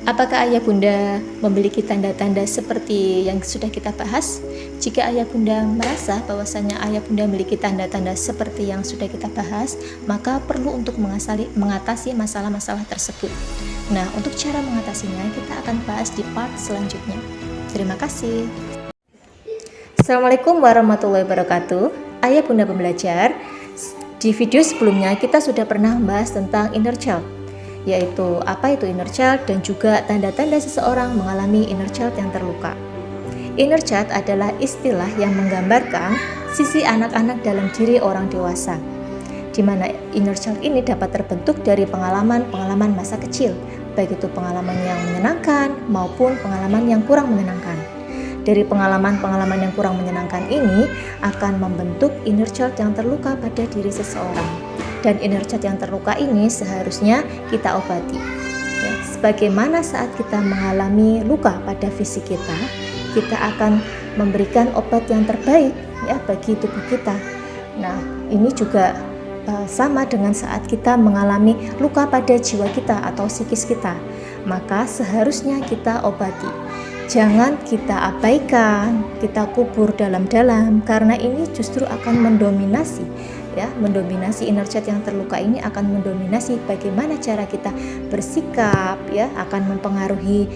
Apakah ayah bunda memiliki tanda-tanda seperti yang sudah kita bahas? Jika ayah bunda merasa bahwasanya ayah bunda memiliki tanda-tanda seperti yang sudah kita bahas, maka perlu untuk mengatasi masalah-masalah tersebut. Nah, untuk cara mengatasinya kita akan bahas di part selanjutnya. Terima kasih. Assalamualaikum warahmatullahi wabarakatuh. Ayah bunda pembelajar, di video sebelumnya kita sudah pernah membahas tentang inner child, yaitu apa itu inner child dan juga tanda-tanda seseorang mengalami inner child yang terluka. Inner child adalah istilah yang menggambarkan sisi anak-anak dalam diri orang dewasa, di mana inner child ini dapat terbentuk dari pengalaman-pengalaman masa kecil, baik itu pengalaman yang menyenangkan maupun pengalaman yang kurang menyenangkan. Dari pengalaman-pengalaman yang kurang menyenangkan ini akan membentuk inner child yang terluka pada diri seseorang. Dan inner child yang terluka ini seharusnya kita obati. Ya, sebagaimana saat kita mengalami luka pada fisik kita, kita akan memberikan obat yang terbaik ya bagi tubuh kita. Nah, ini juga sama dengan saat kita mengalami luka pada jiwa kita atau psikis kita, maka seharusnya kita obati. Jangan kita abaikan, kita kubur dalam-dalam, karena ini justru akan mendominasi inner child yang terluka ini akan mendominasi bagaimana cara kita bersikap ya, akan mempengaruhi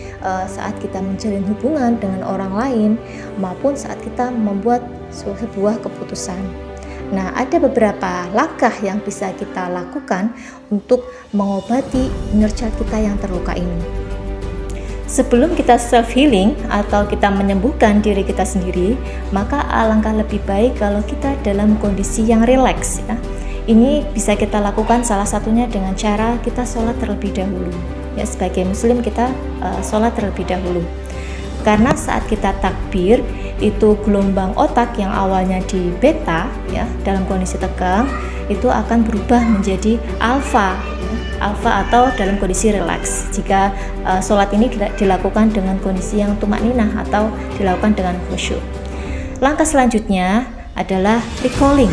saat kita menjalin hubungan dengan orang lain maupun saat kita membuat sebuah keputusan. Nah, ada beberapa langkah yang bisa kita lakukan untuk mengobati inner child kita yang terluka ini. Sebelum kita self-healing atau kita menyembuhkan diri kita sendiri, maka alangkah lebih baik kalau kita dalam kondisi yang rileks ya. Ini bisa kita lakukan salah satunya dengan cara kita sholat terlebih dahulu. Ya, sebagai muslim kita sholat terlebih dahulu. Karena saat kita takbir, itu gelombang otak yang awalnya di beta ya, dalam kondisi tegang, itu akan berubah menjadi alfa atau dalam kondisi rileks. Jika sholat ini dilakukan dengan kondisi yang tumakninah atau dilakukan dengan khusyuk. Langkah selanjutnya adalah recalling.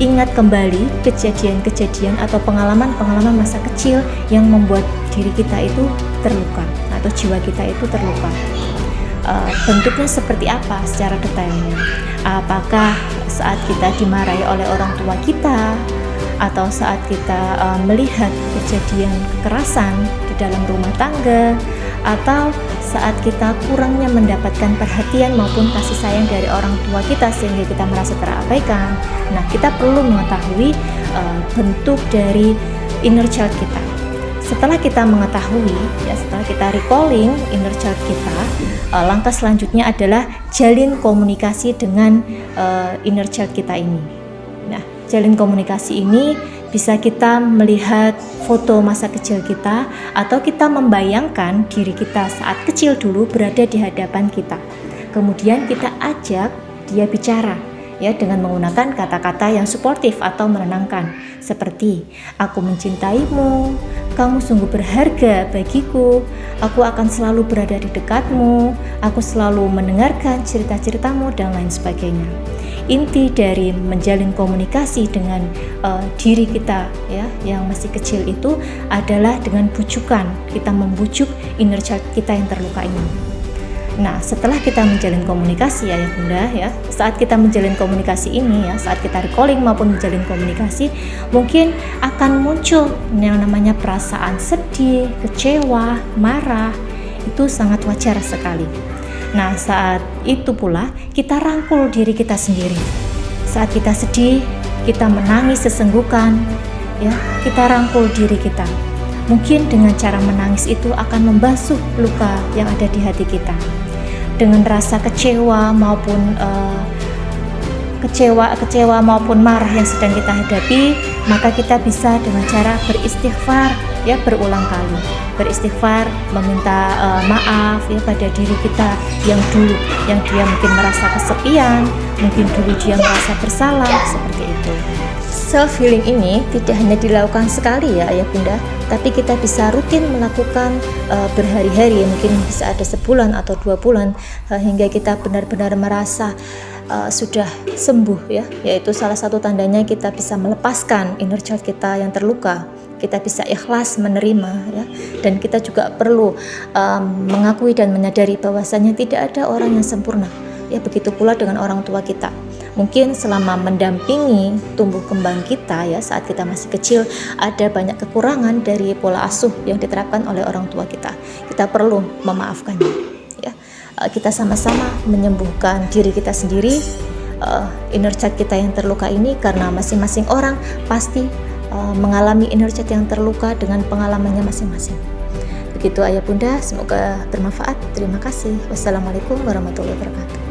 Ingat kembali kejadian-kejadian atau pengalaman-pengalaman masa kecil yang membuat diri kita itu terluka atau jiwa kita itu terluka. Bentuknya seperti apa secara detailnya? Apakah saat kita dimarahi oleh orang tua kita, atau saat kita melihat kejadian kekerasan di dalam rumah tangga, atau saat kita kurangnya mendapatkan perhatian maupun kasih sayang dari orang tua kita sehingga kita merasa terabaikan. Nah, kita perlu mengetahui bentuk dari inner child kita. Setelah kita mengetahui, ya setelah kita recalling inner child kita, langkah selanjutnya adalah jalin komunikasi dengan inner child kita ini. Nah, jalin komunikasi ini bisa kita melihat foto masa kecil kita atau kita membayangkan diri kita saat kecil dulu berada di hadapan kita. Kemudian kita ajak dia bicara ya dengan menggunakan kata-kata yang suportif atau menenangkan seperti aku mencintaimu, kamu sungguh berharga bagiku, aku akan selalu berada di dekatmu, aku selalu mendengarkan cerita-ceritamu dan lain sebagainya. Inti dari menjalin komunikasi dengan diri kita ya yang masih kecil itu adalah dengan bujukan. Kita membujuk inner child kita yang terluka ini. Nah, setelah kita menjalin komunikasi ayah bunda ya, saat kita menjalin komunikasi ini ya, saat kita recalling maupun menjalin komunikasi, mungkin akan muncul yang namanya perasaan sedih, kecewa, marah. Itu sangat wajar sekali. Nah, saat itu pula kita rangkul diri kita sendiri. Saat kita sedih, kita menangis sesenggukan, ya, kita rangkul diri kita. Mungkin dengan cara menangis itu akan membasuh luka yang ada di hati kita. Dengan rasa kecewa maupun kecewa maupun marah yang sedang kita hadapi, maka kita bisa dengan cara beristighfar ya, berulang kali beristighfar, meminta maaf ya pada diri kita yang dulu, yang dia mungkin merasa kesepian, mungkin dulu dia merasa bersalah, seperti itu. Self healing ini tidak hanya dilakukan sekali ya ayah bunda, tapi kita bisa rutin melakukan berhari-hari, mungkin bisa ada sebulan atau 2 bulan hingga kita benar-benar merasa sudah sembuh ya, yaitu salah satu tandanya kita bisa melepaskan inner child kita yang terluka. kita bisa ikhlas menerima ya. Dan kita juga perlu mengakui dan menyadari bahwasanya tidak ada orang yang sempurna ya, begitu pula dengan orang tua kita. Mungkin selama mendampingi tumbuh kembang kita ya, saat kita masih kecil, ada banyak kekurangan dari pola asuh yang diterapkan oleh orang tua kita. Kita perlu memaafkannya ya. Kita sama-sama menyembuhkan diri kita sendiri, inner child kita yang terluka ini, karena masing-masing orang pasti mengalami inner child yang terluka dengan pengalamannya masing-masing. Begitu Ayah Bunda, semoga bermanfaat. Terima kasih. Wassalamualaikum warahmatullahi wabarakatuh.